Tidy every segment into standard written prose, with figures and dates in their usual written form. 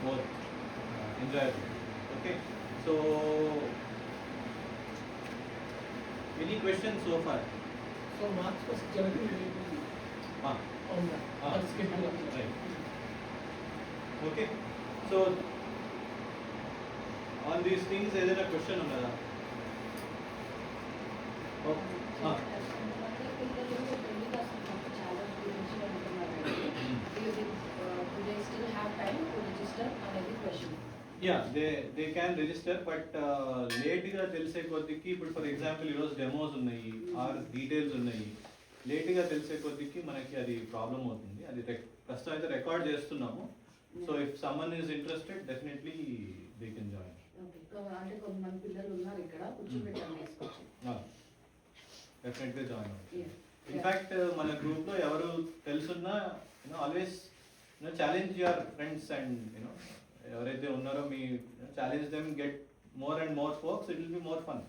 more enjoyable. Okay, so any questions so far? So March first January Ah, on that schedule. right. Okay, so on these things ఏదైనా question ఉన్నదా? Yeah, they can register, but late గా తెలిసే కొద్దికి ఇప్పుడు for example ఈరోజు demos ఉన్నాయి are details ఉన్నాయి, late గా తెలిసే కొద్దికి మనకి అది ప్రాబ్లం అవుతుంది. అది ప్రస్తుతం అయితే రికార్డ్ చేస్తున్నాము. So if someone is interested definitely they can join. అంటే కొంతమంది పిల్లలు ఉన్నారు ఇక్కడ కూర్చోబెట్టాలి డెఫినెట్గా జాయిన్ అవుతుంది. ఇన్ఫ్యాక్ట్ మన గ్రూప్ లో ఎవరు తెలుసున్నా always challenge your friends and ఎవరైతే ఉన్నారో మీ challenge them get more and more focus, it will be more fun.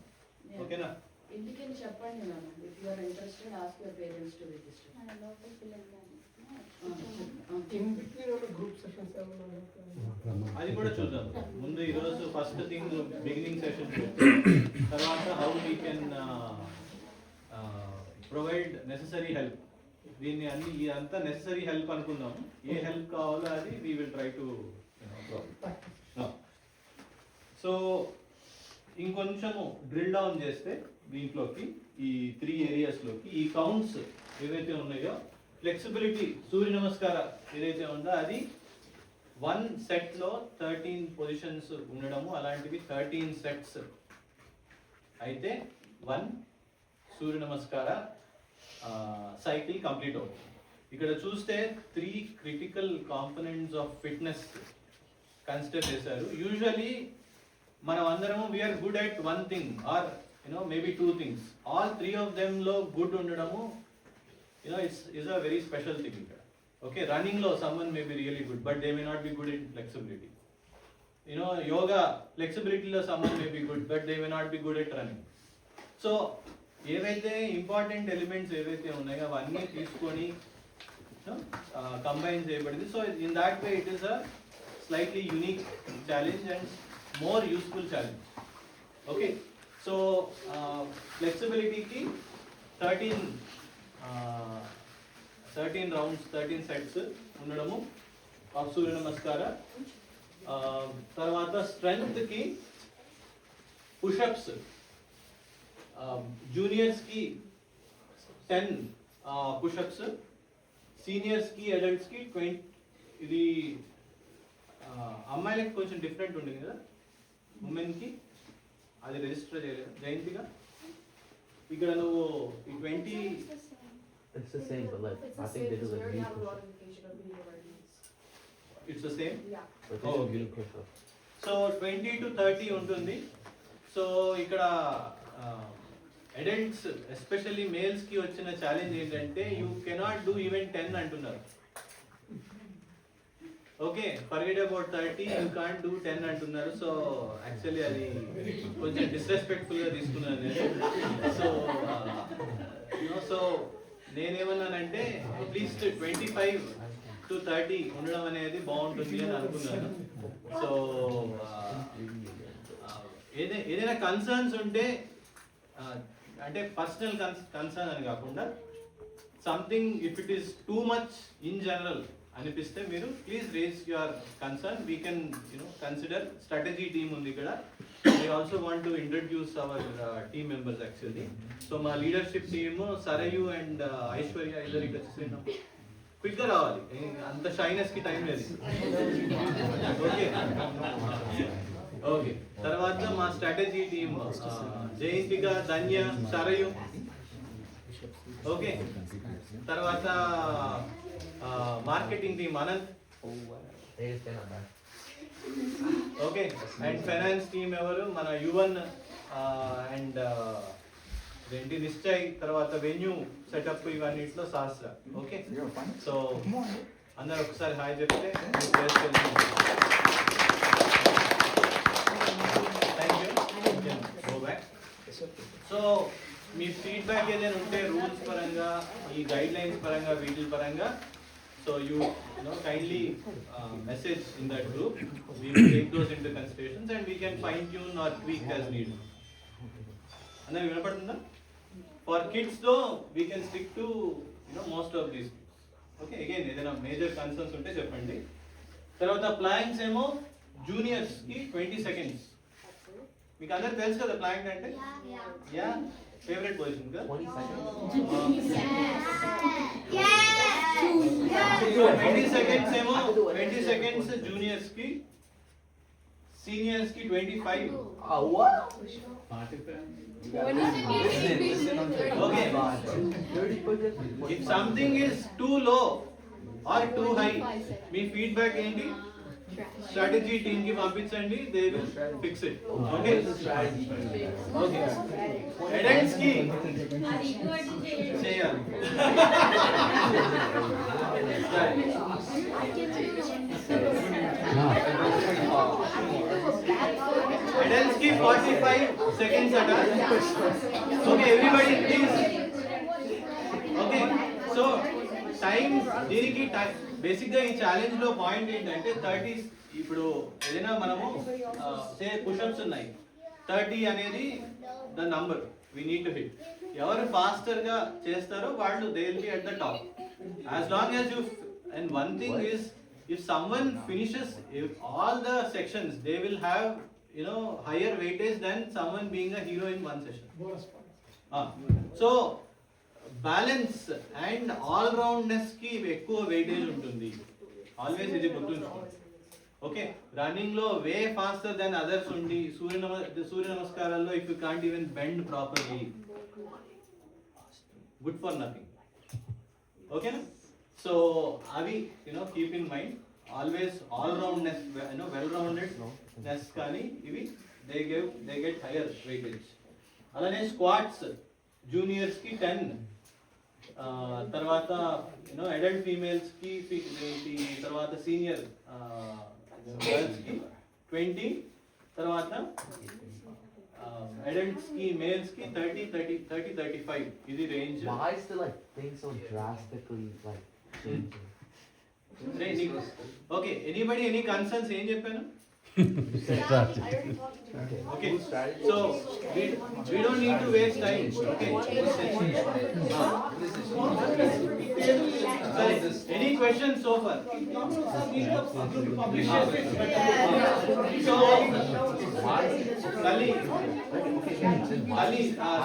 ఓకేనా? ఇంటికి చెప్పండి ma'am, if you are interested ask your parents to register. In between all group sessions అది కూడా చూద్దాం. ముందు ఈరోజు ఫస్ట్ థింగ్ బిగినింగ్ సెషన్, తర్వాత how we can provide necessary help. దీన్ని అన్ని ఇదంతా నెసెసరీ హెల్ప్ అనుకుందాము. ఏ హెల్ప్ కావాలో అది we will try to. So ఇంకొంచెము డ్రిల్ డౌన్ చేస్తే దీంట్లోకి ఈ 3 ఏరియాస్లోకి ఈ కౌంట్స్ ఏవైతే ఉన్నాయో, ఫ్లెక్సిబిలిటీ సూర్య నమస్కార ఏదైతే ఉందో అది 1 సెట్లో 13 పొజిషన్స్ ఉండడము, అలాంటివి 13 సెట్స్ అయితే 1 సూర్య నమస్కార సైకిల్ కంప్లీట్ అవుతుంది. ఇక్కడ చూస్తే 3 critical components of fitness consider చేశారు. యూజువలీ మనం అందరము we are good at 1 thing or maybe 2 things. All 3 of them లో గుడ్ ఉండడము is a very special thing here. Okay, running lo someone may be really good, but they may not be good in flexibility. Yoga flexibility lo someone may be good, but they may not be good at running. So ఏవైతే important elements ఏవైతే ఉన్నాయో అవన్నీ తీసుకొని combine చేయబడింది. So in that way it is a slightly unique challenge and more useful challenge. Okay, so ఫ్లెక్సిబిలిటీకి 13 rounds 13 sets ఉండడము of Surya Namaskara. తర్వాత స్ట్రెంగ్త్కి push-ups, జూనియర్స్కి 10 push-ups, సీనియర్స్కి అడల్ట్స్కి 20. ఇది అమ్మాయిలకి కొంచెం డిఫరెంట్ ఉంటుంది కదా, ఉమెన్కి అది రిజిస్టర్ చేయలేదు జయంతిగా. ఇక్కడ నువ్వు ఈ 20. It's the same, but like I think they do like knee push-ups. It's the same? Yeah. But they do knee push-ups. So 20 to 30 ఉంటుంది. సో ఇక్కడ అడల్ట్స్ ఎస్పెషల్లీ మేల్స్ కి వచ్చిన ఛాలెంజ్ ఏంటంటే యూ కెనాట్ డూ ఈవెన్ 10 అంటున్నారు. Okay, forget about 30, you can't do 10 అంటున్నారు. So actually అది కొంచెం disrespectful గా తీసుకున్నాను నేను. సో నేనేమన్నానంటే అట్లీస్ట్ 25 to 30 ఉండడం అనేది బాగుంటుంది అని అనుకున్నాను. సో ఏదైనా కన్సర్న్స్ ఉంటే, అంటే పర్సనల్ కన్సర్న్ అని కాకుండా something if it is too much in general అనిపిస్తే మీరు please raise your concern. We can consider. Strategy team ఉంది ఇక్కడ. I also want to introduce our team members actually. So మా leadership team Sarayu and Aishwarya ఇద్దరు ఇక్కడ వచ్చేసినాం. క్విక్ గా రావాలి, అంత షైనెస్ కి టైం లేదు. Okay okay. తర్వాత మా స్ట్రాటజీ టీమ్ జయంతిక, ధన్య, సరయు. ఓకే, తర్వాత marketing team Anant. Okay, and finance team ఎవరు? మన యువన్ అండ్ ఏంటి నిశ్చయ్. తర్వాత వెన్యూ సెటప్ ఇవన్నిట్లో శాస్త్ర. ఓకే, సో అందరు ఒకసారి హాయ్ చెప్తే thank you. Go back. So me feedback ఏదైనా ఉంటే రూల్స్ పరంగా, ఈ గైడ్ లైన్స్ పరంగా, వీటి పరంగా, So you know kindly message in that group. We will take those into considerations and we can fine tune or tweak as needed. Anna వినపడుతుందా? For kids though we can stick to most of these things. Okay, again ఏదైనా major concerns ఉంటే చెప్పండి. తర్వాత planks ఏమో juniors కి 20 seconds. మీకు అందరికి తెలుసు కదా ప్లాంక్ అంటే? యా ఫేవరెట్ పొజిషన్ కదా? 20 seconds. 20 seconds ఏమో 20 seconds జూనియర్స్ కి, సీనియర్స్ కి 25. What? Okay. 30 pushes. If something is too low or too high, me feedback ఏంటి? స్ట్రాటజీ టీమ్ కి పంపించండి, they will fix it. Okay okay adults కి చేయాలి. అడల్ట్స్ కి 45 seconds అట. Okay everybody please. Okay so time దీనికి basic గా ఈ ఛాలెంజ్ లో పాయింట్ ఏంటంటే 30 ఇప్పుడు ఏదైనా మనము సే పుషప్స్ ఉన్నాయి 30 అనేది the number we need to hit. ఎవరు ఫాస్టర్ గా చేస్తారో వాళ్ళు they will be at the top. As long as you and one thing is if someone finishes all the sections they will have higher weightage than someone being a hero in one session. Bonus points. So balance and all roundness కి ఎక్కువ weightage ఉంటుంది. Always ఇది గుర్తుంచుకోండి. Okay running లో వే faster than others ఉండి సూర్య నమస్కారాల్లో if you can't even bend properly good for nothing. ఓకేనా? So అవి keep in mind always all roundness well roundedness కానీ ఇవి దే గెట్ హైయర్ వెయిటేజ్. అలానే స్క్వాట్స్ జూనియర్స్ కి 10, తర్వాత అడల్ట్ ఫీమేల్స్ కి తర్వాత సీనియర్ గర్ల్స్ కి 20, తర్వాత అడల్ట్స్ కి మేల్స్ కి 30-35 ఇది range. Why is the thing so drastically changing? Okay anybody any concerns ఏం చెప్పాను? Okay, so we don't need to waste time. Okay. Any questions so far? So, Kali,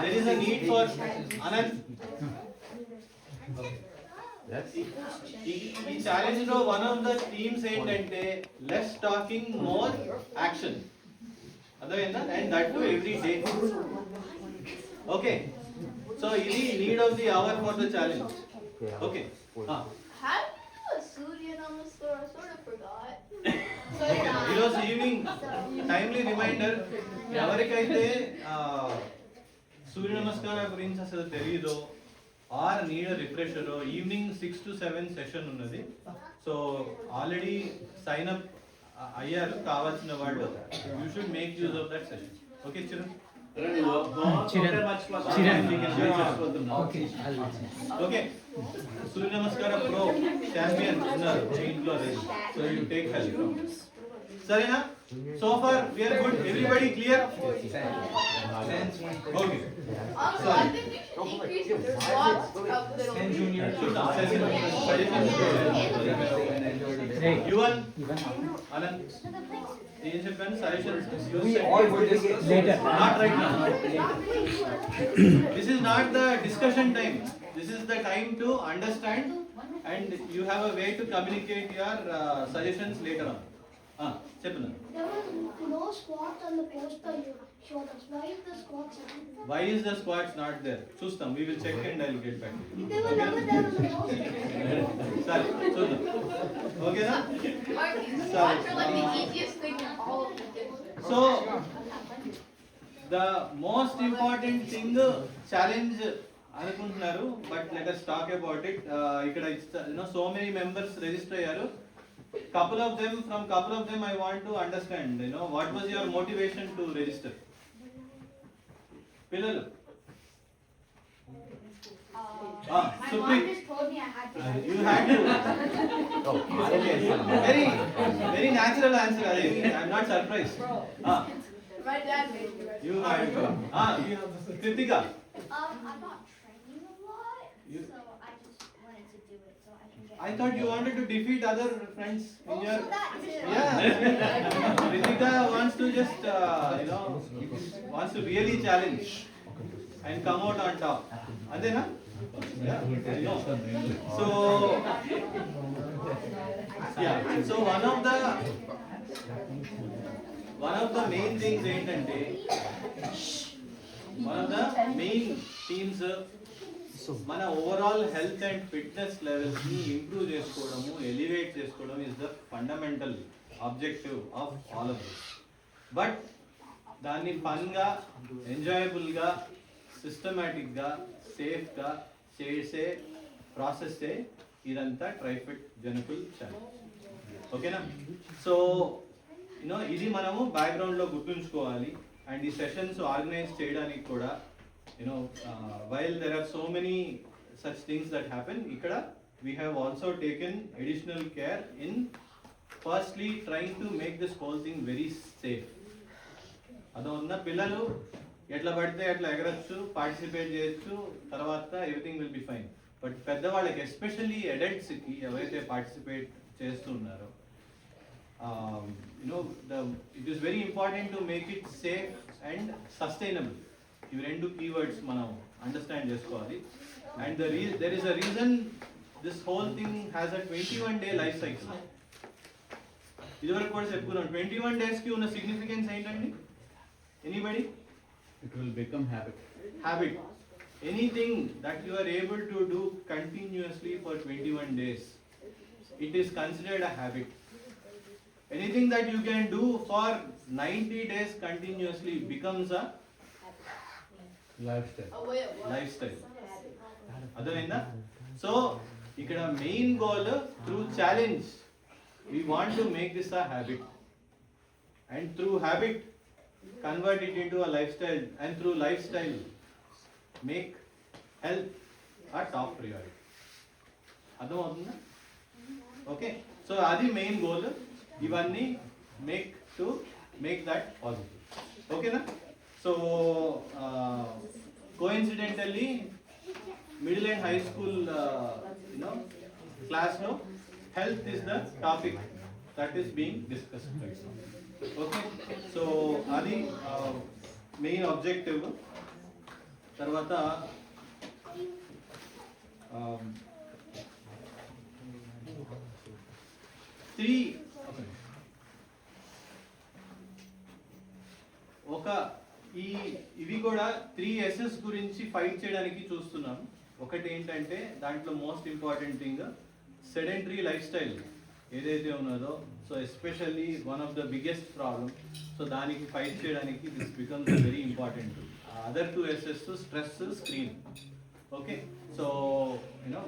there is a need for Anand. ఈ challenge లో one of the themes ఏంటంటే less talking more action. అర్థమైందా? And that to every day. Okay so ఇది need of the hour for the challenge. Okay How do you do a Surya Namaskar? I sort of forgot. ఈరోజు evening timely reminder ఎవరికైతే సూర్య నమస్కారం గురించి అసలు తెలీదో or need refresher evening 6 to 7 session ఉన్నది. So already sign up అయ్యారు కావాల్సిన వాళ్ళు. You should make use of that session. Okay Chiran okay Surya Namaskaram pro champion ఉన్నారు ఇంట్లో. So you take help. సరేనా? So far we are good. Everybody clear? Okay Also, I think you should increase your squats a little. Yuvan Anant ఏం చెప్పాను? Suggestions later. not right now. This is not the discussion time. This is the time to understand and you have a way to communicate your suggestions later on. చెప్పండి. There was no squats on the poster you showed us. Why is the squats not there? Why is the squats not there? చూస్తాం. We will check and I will get back to you. They were never there on the poster. సరే చూద్దాం. ఓకేనా? Mark, squats are like the easiest thing in all of the things. So the most important thing challenge అనుకుంటున్నారు but let us talk about it. ఇక్కడ so many members register అయ్యారు. couple of them I want to understand what was your motivation to register. పిల్లలు My Supreet. mom just told me I had to. You had to. Oh, Okay. Very, very natural answer. I'm not surprised. Ah, My dad made me. you had to. Kritika. I'm not training a lot, You- so I just wanted to do it so I can get. I thought you wanted to defeat other friends in Also your. that too. Yeah. Kritika wants to just, wants to really challenge and come out on top. Adena? Yeah, I know. So, yeah, so one of the main things ఏంటంటే one of the main themes మన overall health and fitness levels ని improve చేసుకోవడము elevate చేసుకోవడం is the fundamental objective of all of this but దాన్ని ఫన్గా ఎంజాయబుల్గా సిస్టమేటిక్గా సేఫ్గా చేసే ప్రాసెస్సే ఇదంతా ట్రైఫిట్ జెనకుల్ ఛానల్ ఓకేనా సో ఇది మనము బ్యాక్గ్రౌండ్లో గుర్తుంచుకోవాలి అండ్ ఈ సెషన్స్ ఆర్గనైజ్ చేయడానికి కూడా while there are so many such things that happen ikkada we have also taken additional care in firstly trying to make this whole thing very safe adonna pillalu etla padithe atla egarachchu participate cheyochu tarvata everything will be fine but pedda vallaki especially adults ki evaithe participate chestunnaro it is very important to make it safe and sustainable ఇవి రెండు keywords మనం understand చేసుకోవాలి and there is a reason this whole thing has a 21 day life cycle ఇదివరకు కూడా చెప్పుకున్నాం 21 days కి ఉన్న significance ఏంటండి anybody It will become habit. Habit anything that you are able to do continuously for 21 days it is considered a habit anything that you can do for 90 days continuously becomes a Lifestyle. Lifestyle అర్థమైందా so ఇక్కడ main goal through challenge we want to make this a habit and through habit convert it into a lifestyle and through lifestyle make health a top priority అర్థమవుతుందా okay so అది main goal ఇవన్నీ make that positive ఓకేనా so coincidentally middle and high school క్లాస్లో health is the topic that is being discussed okay so అది main objective తర్వాత ఇవి కూడా 3 S's గురించి ఫైట్ చేయడానికి చూస్తున్నాం ఒకటి ఏంటంటే దాంట్లో most important thing sedentary life style ఏదైతే ఉన్నదో so especially one of the biggest problem so దానికి ఫైట్ చేయడానికి this becomes very important other 2 S's stress screen okay so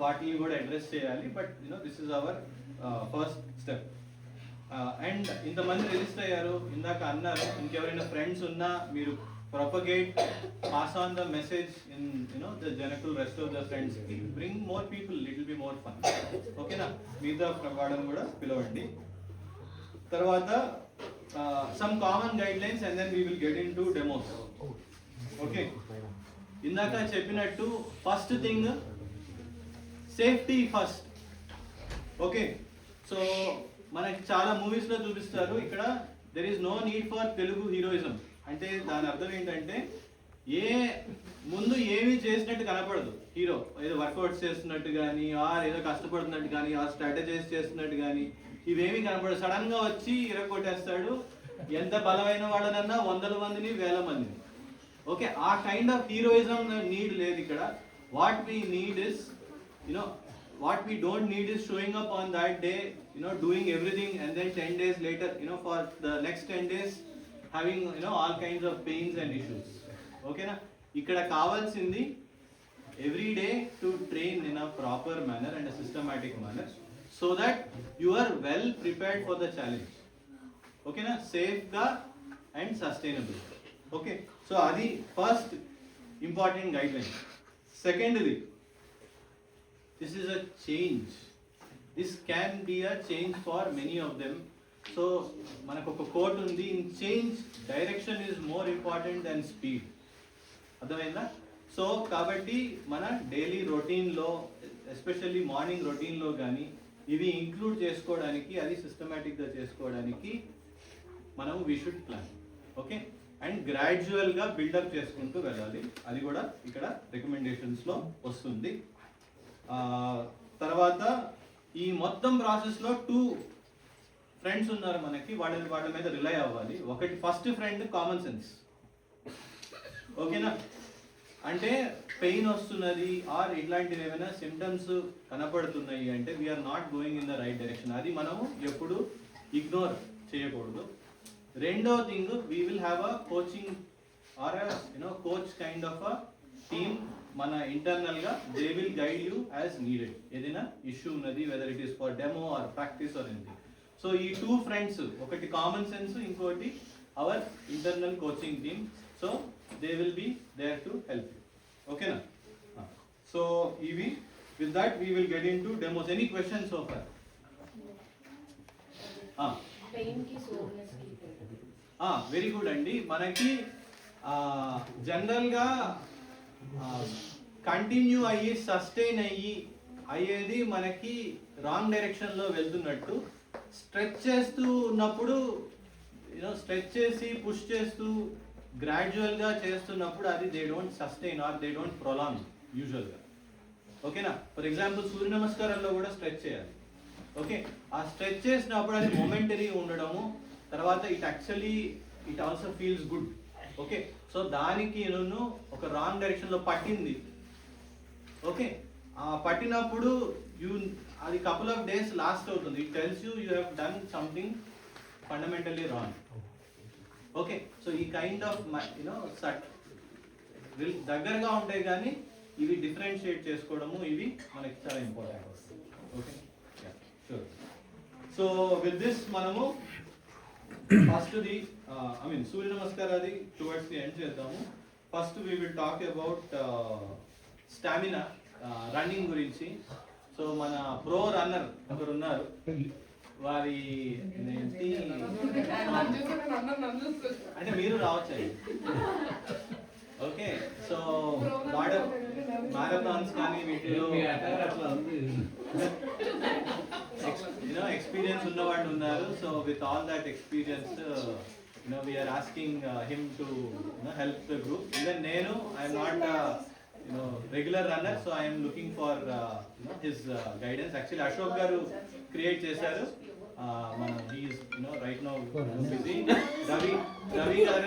వాటిని కూడా అడ్రస్ చేయాలి but this is our first step and ఇంతమంది register అయ్యారు ఇందాక అన్నారు ఇంకెవరైనా ఫ్రెండ్స్ ఉన్నా మీరు propagate, pass on the message in the general rest of the friends. Bring more people, it will be more fun. Okay na? Meeta vaadanu kuda pilavandi. Tarvata some common guidelines and then we will get into demos. Okay. Indaka cheppinattu first thing safety first. Okay. So మనకి చాలా movies లో చూపిస్తారు ఇక్కడ there is no need for Telugu heroism. అంటే దాని అర్థం ఏంటంటే ముందు ఏమీ చేసినట్టు కనపడదు హీరో ఏదో వర్కౌట్స్ చేస్తున్నట్టు కానీ ఏదో కష్టపడుతున్నట్టు కానీ స్ట్రాటజైజ్ చేస్తున్నట్టు కానీ ఇవేమీ కనపడదు సడన్ గా వచ్చి కొట్టేస్తాడు ఎంత బలమైన వాళ్ళనన్నా 100 మందిని 1000 మందిని ఓకే ఆ కైండ్ ఆఫ్ హీరోయిజం నీడ్ లేదు ఇక్కడ what we need is what we don't need is showing up on that day doing everything and then 10 days later for the next 10 days having all kinds of pains and issues okay na ikkada kavalsindi every day to train in a proper manner and a systematic manner so that you are well prepared for the challenge okay na safe ga and sustainable okay so adi first important guideline secondly this is a change. This can be a change for many of them. So మనకు ఒక coat ఉంది, in change direction is more important than speed. అర్థమైందా? So కాబట్టి మన daily రొటీన్లో, especially morning రొటీన్లో కానీ ఇవి ఇంక్లూడ్ చేసుకోవడానికి, అది సిస్టమేటిక్గా చేసుకోవడానికి మనం we should plan. Okay, and గ్రాడ్యువల్గా బిల్డప్ చేసుకుంటూ వెళ్ళాలి. అది కూడా ఇక్కడ రికమెండేషన్స్లో వస్తుంది. తర్వాత ఈ మొత్తం ప్రాసెస్లో 2 ఫ్రెండ్స్ ఉన్నారు మనకి, వాళ్ళ మీద రిలై అవ్వాలి. ఒకటి ఫస్ట్ ఫ్రెండ్ కామన్ సెన్స్. ఓకేనా? అంటే పెయిన్ వస్తున్నది ఆర్ ఇట్లాంటివి ఏమైనా సిమ్టమ్స్ కనపడుతున్నాయి అంటే we are not going in the right direction. అది మనము ఎప్పుడు ఇగ్నోర్ చేయకూడదు. రెండో thing, we will have a coaching or coach kind of a team మన ఇంటర్నల్గా. They will guide you as needed. ఏదైనా ఇష్యూ ఉన్నది, whether it is for demo or practice or anything. So ఈ 2 ఫ్రెండ్స్, ఒకటి common sense, ఇంకోటి our internal coaching team. So they will be there to help you. ఓకేనా? So ఇవి, with that we will get into demos. Any questions so far? పెయిన్కి సోర్నెస్కి very good అండి. మనకి జనరల్గా కంటిన్యూ అయ్యి సస్టైన్ అయ్యేది మనకి రాంగ్ డైరెక్షన్లో వెళ్తున్నట్టు. స్ట్రెచ్ చేస్తూ ఉన్నప్పుడు, స్ట్రెచ్ చేసి పుష్ చేస్తూ గ్రాడ్యువల్గా చేస్తున్నప్పుడు అది they don't sustain or they don't prolong యూజువల్గా. ఓకేనా? ఫర్ ఎగ్జాంపుల్ సూర్య నమస్కారాల్లో కూడా స్ట్రెచ్ చేయాలి. ఓకే, ఆ స్ట్రెచ్ చేసినప్పుడు అది మొమెంటరీ ఉండడము, తర్వాత it also feels good. Okay, so దానికి నేను ఒక రాంగ్ డైరెక్షన్లో పట్టింది. ఓకే, పట్టినప్పుడు అది కపుల్ ఆఫ్ డేస్ లాస్ట్ అవుతుంది. It tells you have done something fundamentally wrong. Okay, so ఈ కైండ్ ఆఫ్ దగ్గరగా ఉంటాయి కానీ ఇవి డిఫరెన్షియేట్ చేసుకోవడము, ఇవి మనకి చాలా important. Okay, sure. So with this మనము ఫస్ట్ ది సూర్య నమస్కారాది టువర్డ్స్ ది ఎండ్ చేద్దాము. First we will talk about stamina, running గురించి. సో మన ప్రో రన్నర్ ఒకరు ఉన్నారు, వారి అంటే మీరు రావచ్చండి. ఓకే, సో వాడు మ్యారథాన్స్ కానీ వీటిలో ఎక్స్పీరియన్స్ ఉన్న వాళ్ళు ఉన్నారు. So with all that experience we are asking him to help the group. Even నేను I'm not regular runner, so I am looking for his guidance. Actually Ashok garu create చేశారు. He is right now busy. Ravi garu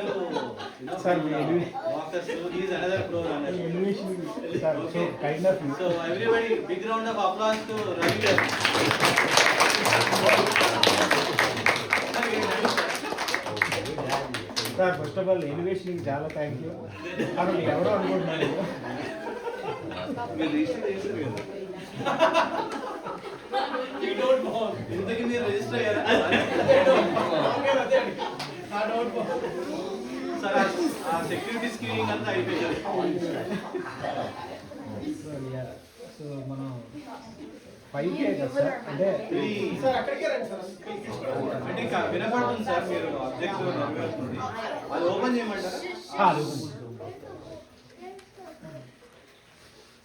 walk us through. He is another pro runner. Okay, so everybody, big round of applause to Ravi garu. Sir first of all elevation చాలా thank you. అసలు ఎవరో అనుకుంటున్నాను. ఇంతకీ మీరు register అయ్యారా? Sir ఆ security screening అంతా అయిపోయింది. సో మనం 5K కదా సార్, అంటే సార్ అక్కడికే రండి సార్. అంటే వినపడుతుంది సార్, మీరు అబ్జెక్ట్ నెరవేరుతుంది. అది ఓపెన్ చేయమంటారా?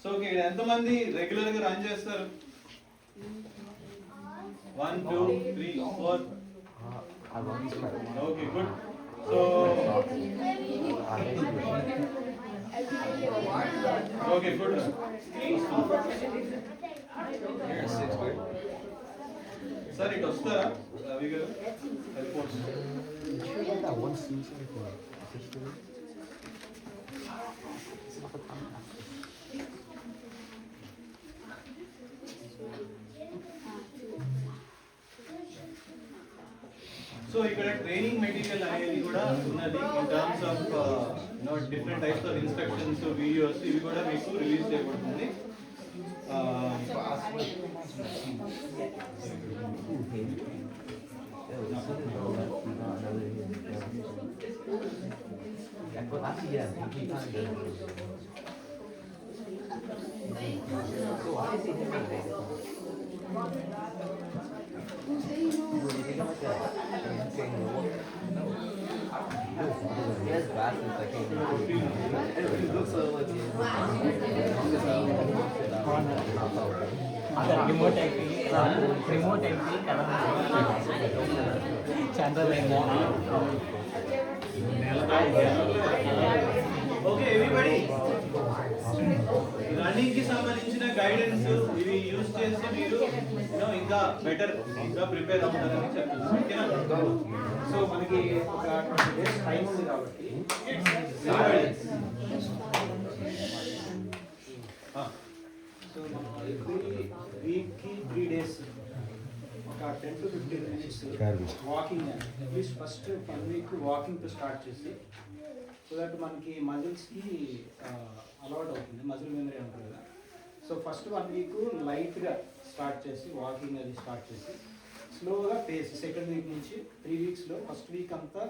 సో ఓకే, ఎంతమంది రెగ్యులర్ గా రన్ చేస్తారు? 1 2 3 4. Okay, good. So okay, good. Sir ఇటు వస్తారా రవి గారు? రిపోర్ట్స్ సో ఇక్కడ ట్రైనింగ్ మెటీరియల్ అనేది కూడా ఉన్నది. In terms of different types of instructions, videos, ఇవి కూడా మీకు రిలీజ్ చేయబడుతుంది. So I see him He has glasses, I think. He looks like అదే రిమోట్ అయిపోయి కదా చంద్రబాబు ఓకే ఎవ్రీబడి రన్నింగ్ కి సంబంధించిన గైడెన్స్ ఇవి యూజ్ చేసి మీరు ఇంకా బెటర్ ఇంకా ప్రిపేర్ అవుతారని చెప్తున్నాను ఓకేనా? సో మనకి ఒక 20 days టైం ఉంది కాబట్టి సో మనం ఎవ్రీ వీక్కి 3 days ఒక 10 to 15 minutes walking at least first 1 week వాకింగ్తో స్టార్ట్ చేసి సో దట్ మనకి మజిల్స్కి అలవాటు అవుతుంది, మజిల్ మెమరీ ఉంటుంది కదా. సో ఫస్ట్ 1 week లైట్గా స్టార్ట్ చేసి వాకింగ్ అది స్టార్ట్ చేసి స్లోగా పేస్ సెకండ్ వీక్ నుంచి 3 weeksలో ఫస్ట్ వీక్ అంతా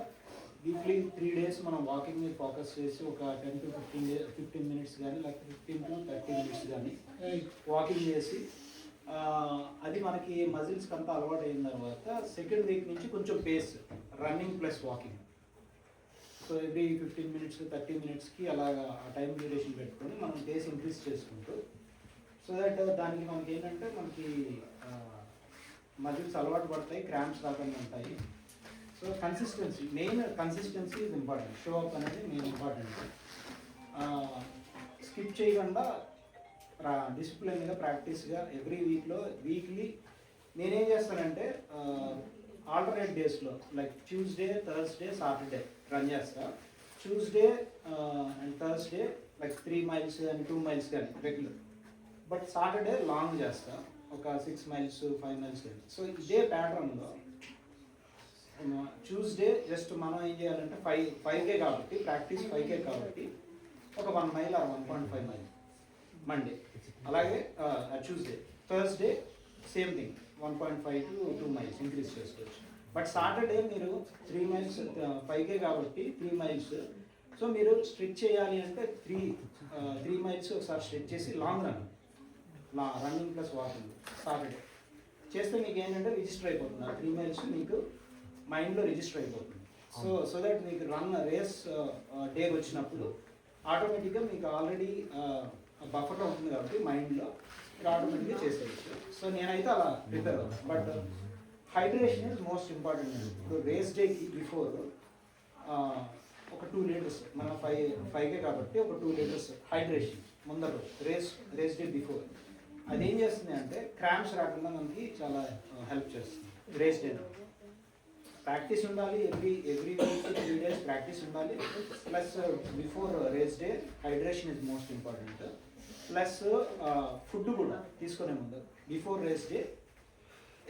వీక్లీ 3 days మనం వాకింగ్ మీద ఫోకస్ చేసి ఒక 10 to 15 minutes కానీ లేకపోతే 15 to 30 minutes కానీ వాకింగ్ చేసి అది మనకి మజిల్స్కి అంతా అలవాటు అయిన తర్వాత సెకండ్ వీక్ నుంచి కొంచెం pace running plus walking. So every 15 minutes 30 minutesకి అలాగా ఆ టైం డ్యూరేషన్ పెట్టుకొని మనం పేస్ ఇంక్రీజ్ చేసుకుంటూ సో దట్ దానికి మనకి ఏంటంటే మనకి మజిల్స్ అలవాటు పడతాయి, క్రాంప్స్ రాకుండా ఉంటాయి. So consistency consistency is important. Show up అనేది మెయిన్ ఇంపార్టెంట్. స్కిప్ చేయకుండా డిసిప్లిన్గా ప్రాక్టీస్గా ఎవ్రీ వీక్లీ నేనేం చేస్తానంటే ఆల్టర్నేట్ డేస్లో like Tuesday, Thursday, Saturday run చేస్తా. Tuesday and Thursday like 3 miles కానీ 2 miles కానీ రెగ్యులర్. బట్ సాటర్డే లాంగ్ చేస్తా ఒక 6 miles 5 miles కానీ. సో ఇదే ప్యాటర్న్లో ట్యూస్డే జస్ట్ మనం ఏం చేయాలంటే 5K కాబట్టి ప్రాక్టీస్ 5K కాబట్టి ఒక 1 mile or 1.5 mile మండే. అలాగే Tuesday, Thursday same thing 1.5 to 2 miles increase చేసుకోవచ్చు. బట్ సాటర్డే మీరు 3 miles 5K కాబట్టి 3 miles. సో మీరు స్ట్రెచ్ చేయాలి అంటే 3 miles ఒకసారి స్ట్రెచ్ చేసి long running plus walking Saturday చేస్తే మీకు ఏంటంటే రిజిస్టర్ అయిపోతుంది. 3 miles మీకు మైండ్లో రిజిస్టర్ అయిపోతుంది. సో దట్ మీకు రేస్ డే వచ్చినప్పుడు ఆటోమేటిక్గా మీకు ఆల్రెడీ బఫర్లో ఉంటుంది కాబట్టి మైండ్లో మీరు ఆటోమేటిక్గా చేసేయచ్చు. సో నేనైతే అలా ప్రిపేర్ అవుతాను. But hydration is most important. ఇప్పుడు రేస్ డేకి బిఫోర్ ఒక 2 liters మన 5K కాబట్టి ఒక 2 liters హైడ్రేషన్ ముందర రేస్ డే బిఫోర్. అదేం చేస్తుంది అంటే క్రాంప్స్ రాకుండా మనకి చాలా హెల్ప్ చేస్తుంది. రేస్ డే ప్రాక్టీస్ ఉండాలి, ఎవ్రీ వీక్ 3 days ప్రాక్టీస్ ఉండాలి. Plus before race day hydration is most important. Plus food కూడా తీసుకునే ముందు బిఫోర్ రేస్ డే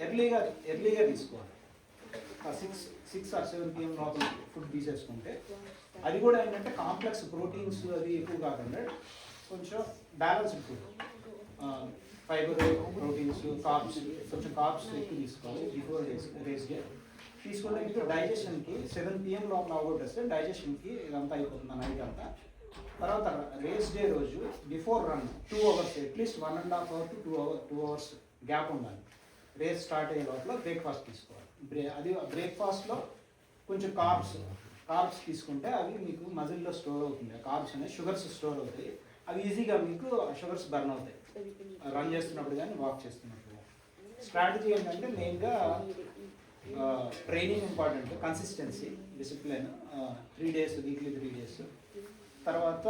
ఎర్లీగా తీసుకోవాలి. 6 or 7 PM లోపల ఫుడ్ తీసేసుకుంటే అది కూడా ఏంటంటే కాంప్లెక్స్ ప్రోటీన్స్ అది ఎక్కువ కాకుండా కొంచెం balanced food, fibre, proteins, carbs కొంచెం కార్బ్స్ ఎక్కువ తీసుకోవాలి బిఫోర్ రేస్ డే. తీసుకుంటే మీకు డైజెషన్కి 7 PM లోపల అవగొట్టేస్తే డైజెషన్కి ఇదంతా అయిపోతుంది నైట్ అంతా. తర్వాత రేస్ డే రోజు before run 2 hours at least 1.5 hour to 2 hours gap ఉండాలి. రేస్ స్టార్ట్ అయ్యే లోపల బ్రేక్ఫాస్ట్ తీసుకోవాలి. అది బ్రేక్ఫాస్ట్లో కొంచెం కార్బ్స్ తీసుకుంటే అవి మీకు మజిల్లో స్టోర్ అవుతుంది. కార్బ్స్ అనేవి షుగర్స్ స్టోర్ అవుతాయి. అవి ఈజీగా మీకు షుగర్స్ బర్న్ అవుతాయి రన్ చేస్తున్నప్పుడు కానీ వాక్ చేస్తున్నప్పుడు. స్ట్రాటజీ ఏంటంటే మెయిన్గా training important, consistency, discipline 3 days weekly 3 days. తర్వాత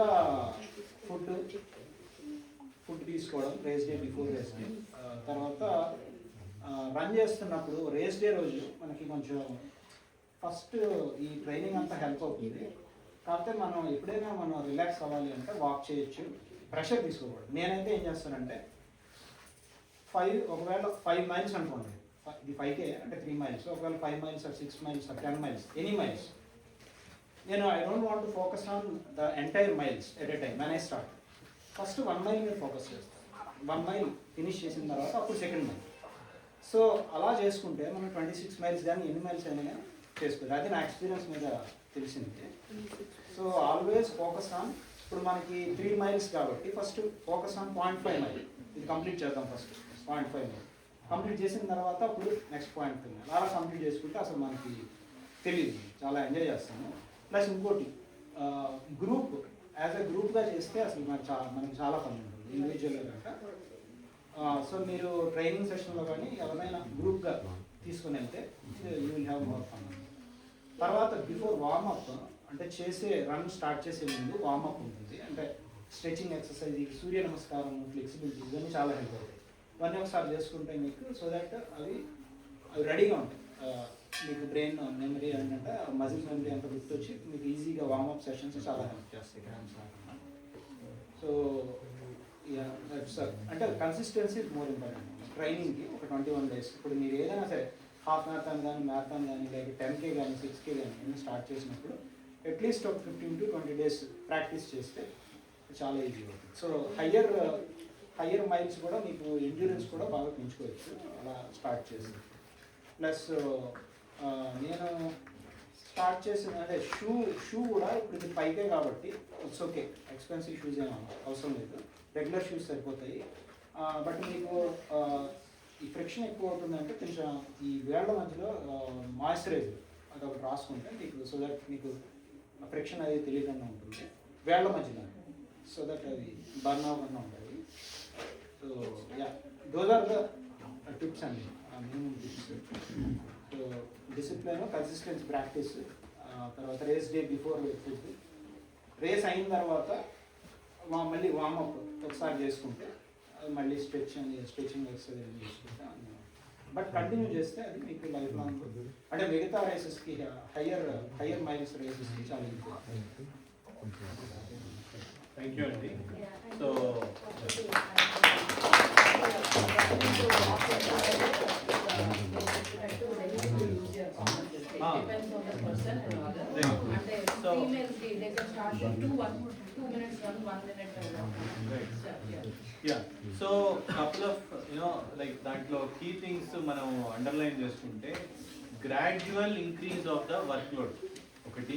ఫుడ్ తీసుకోవడం race day before race day. తర్వాత రన్ చేస్తున్నప్పుడు రేస్ డే రోజు మనకి కొంచెం ఫస్ట్ ఈ ట్రైనింగ్ అంతా హెల్ప్ అవుతుంది. కాకపోతే మనం ఎప్పుడైనా మనం రిలాక్స్ అవ్వాలి అంటే వాక్ చేయొచ్చు, ప్రెషర్ తీసుకోకూడదు. నేనైతే ఏం చేస్తానంటే ఒకవేళ 5 miles అనుకోండి, ఇది 5K అంటే 3 miles. ఒకవేళ 5 miles or 6 miles or 10 miles any miles నేను I don't want to focus on the entire miles at a time. When I start first 1 mile మీద ఫోకస్ చేస్తాను. 1 mile ఫినిష్ చేసిన తర్వాత అప్పుడు సెకండ్ మైల్. సో అలా చేసుకుంటే మనం 26 miles కానీ ఎన్ని miles అయినా కానీ చేసుకోవాలి. అది నా ఎక్స్పీరియన్స్ మీద తెలిసింది. సో ఆల్వేస్ ఫోకస్ ఆన్, ఇప్పుడు మనకి 3 miles కాబట్టి ఫస్ట్ ఫోకస్ ఆన్ 0.5 mile. ఇది కంప్లీట్ చేద్దాం. ఫస్ట్ 0.5 mile కంప్లీట్ చేసిన తర్వాత అప్పుడు నెక్స్ట్ 0.5 mile అలా కంప్లీట్ చేసుకుంటే అసలు మనకి తెలియదు, చాలా ఎంజాయ్ చేస్తాము. ప్లస్ ఇంకోటి గ్రూప్ యాజ్ అ గ్రూప్గా చేస్తే అసలు మనకి చాలా పని ఉంటుంది ఇండివిజువల్గా కనుక. సో మీరు ట్రైనింగ్ సెషన్లో కానీ ఎవరైనా గ్రూప్గా తీసుకుని వెళ్తే you will have more fun. తర్వాత బిఫోర్ వార్మప్ అంటే రన్ స్టార్ట్ చేసే ముందు వార్మప్ ఉంటుంది. అంటే స్ట్రెచింగ్ ఎక్సర్సైజ్, సూర్య నమస్కారం, ఫ్లెక్సిబిలిటీ ఇవన్నీ చాలా హెల్ప్ అవుతాయి. ఇవన్నీ ఒకసారి చేసుకుంటే మీకు సో దట్ అవి రెడీగా ఉంటాయి. మీకు బ్రెయిన్ మెమరీ ఏంటంటే మజిల్ మెమరీ అంతా గుర్తొచ్చి మీకు ఈజీగా వార్మప్ సెషన్స్ చాలా హెల్ప్ చేస్తాయి క్రాంప్స్ రాకుండా. సో అంటే కన్సిస్టెన్సీ ఇస్ మోర్ ఇంపార్టెంట్. ట్రైనింగ్కి ఒక 21 days. ఇప్పుడు మీరు ఏదైనా సరే హాఫ్ మ్యారథాన్ కానీ మ్యారథాన్ కానీ లేక 10K కానీ 6K కానీ అన్నీ స్టార్ట్ చేసినప్పుడు అట్లీస్ట్ ఒక 15 to 20 days ప్రాక్టీస్ చేస్తే చాలా ఈజీ అవుతుంది. సో హయ్యర్ మైల్స్ కూడా మీకు ఎండ్యూరెన్స్ కూడా బాగా పెంచుకోవచ్చు అలా స్టార్ట్ చేసి. ప్లస్ నేను స్టార్ట్ చేసిన అంటే షూ కూడా ఇప్పుడు ఇది 5K కాబట్టి ఇట్స్ ఓకే, ఎక్స్పెన్సివ్ షూస్ ఏమో అవసరం లేదు, రెగ్యులర్ షూస్ సరిపోతాయి. బట్ మీకు ఈ ఫ్రిక్షన్ ఎక్కువ అవుతుందంటే కొంచెం ఈ వేళ్ల మధ్యలో మాయిశ్చరైజర్ అది ఒకటి రాసుకుంటే మీకు సో దట్ మీకు ఫ్రిక్షన్ అది తెలియకుండా ఉంటుంది వేళ్ల మధ్యలో, సో దట్ అది బర్న్ అవ్వకుండా ఉంటుంది. So yeah those are the tips అండి, minimum tips. So discipline, consistency practice, తర్వాత race day before food, race అయిన తర్వాత మళ్ళీ వార్మప్ ఒకసారి చేసుకుంటే మళ్ళీ స్ట్రెచింగ్ ఎక్సర్సైజ్ చేసుకుంటే, బట్ కంటిన్యూ చేస్తే అది మీకు లైఫ్ లాంగ్ అంటే మిగతా రేసెస్కి హయ్యర్ మైల్స్ రేసెస్కి చాలా ఇంపార్టెంట్. థ్యాంక్ యూ అండి. So Depends on the person and other. Right. And So- females, they can start with 2 minutes run, 1 minute run. Right. Yeah. Yeah so couple of like దాంట్లో key things మనం underline చేసుకుంటే gradual increase of the work load ఒకటి,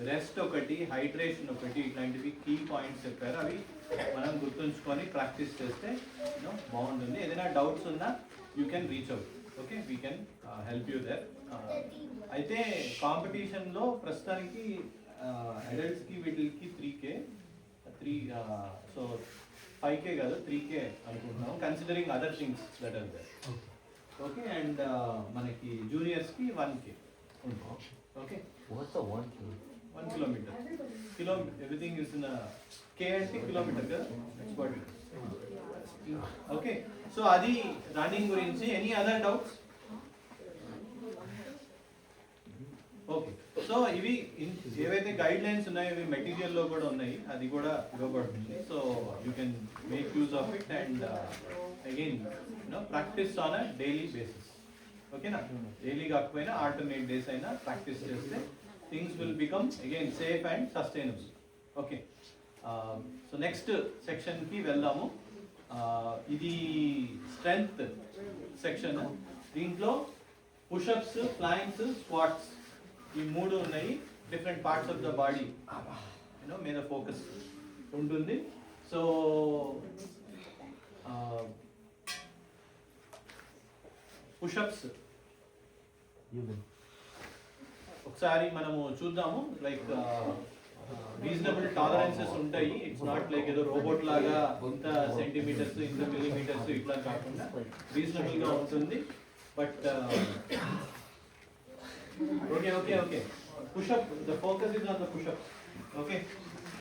rest ఒకటి, hydration ఒకటి, ఇట్లాంటివి key points చెప్పారు. అవి మనం గుర్తుంచుకొని ప్రాక్టీస్ చేస్తే బాగుంటుంది. ఏదైనా డౌట్స్ ఉన్నా you can reach out. Okay, we can help you there. అయితే కాంపిటీషన్లో ప్రస్తుతానికి అడల్ట్స్కి వీటికి 3K సో 5K కాదు 3K అనుకుంటున్నాం, considering other things that are there. Okay, and మనకి జూనియర్స్కి 1K ఉంటాం. Okay, What's a 1 kilo? 1 kilometer. Everything is in a K అంటే కిలోమీటర్ కదా, ఓకే. సో అది రన్నింగ్ గురించి. Any other doubts? Okay, so ఇవి ఏవైతే గైడ్ లైన్స్ ఉన్నాయో ఇవి మెటీరియల్లో కూడా ఉన్నాయి, అది కూడా ఇవ్వబడుతుంది. So you can make use of it and again practice on a daily basis. ఓకేనా, డైలీ కాకపోయినా ఆల్టర్నేట్ డేస్ అయినా ప్రాక్టీస్ చేస్తే things will become again safe and sustainable. Okay, so next సెక్షన్కి వెళ్దాము. ఇది స్ట్రెంగ్త్ సెక్షన్. దీంట్లో పుషప్స్, ప్లాంక్స్, స్క్వాట్స్ ఈ 3 ఉన్నాయి. Different parts of the body మీద ఫోకస్ ఉంటుంది. సో పుషప్స్ ఒకసారి మనము చూద్దాము. లైక్ రీజనబుల్ టాలరెన్సెస్ ఉంటాయి. ఇట్స్ నాట్ లైక్ ఏదో రోబోట్ లాగా ఇంత సెంటీమీటర్స్ ఇంత మిల్లీమీటర్స్ ఇట్లా కాకుండా రీజనబుల్ గా ఉంటుంది. But okay, push up, the focus is on the push up. Okay,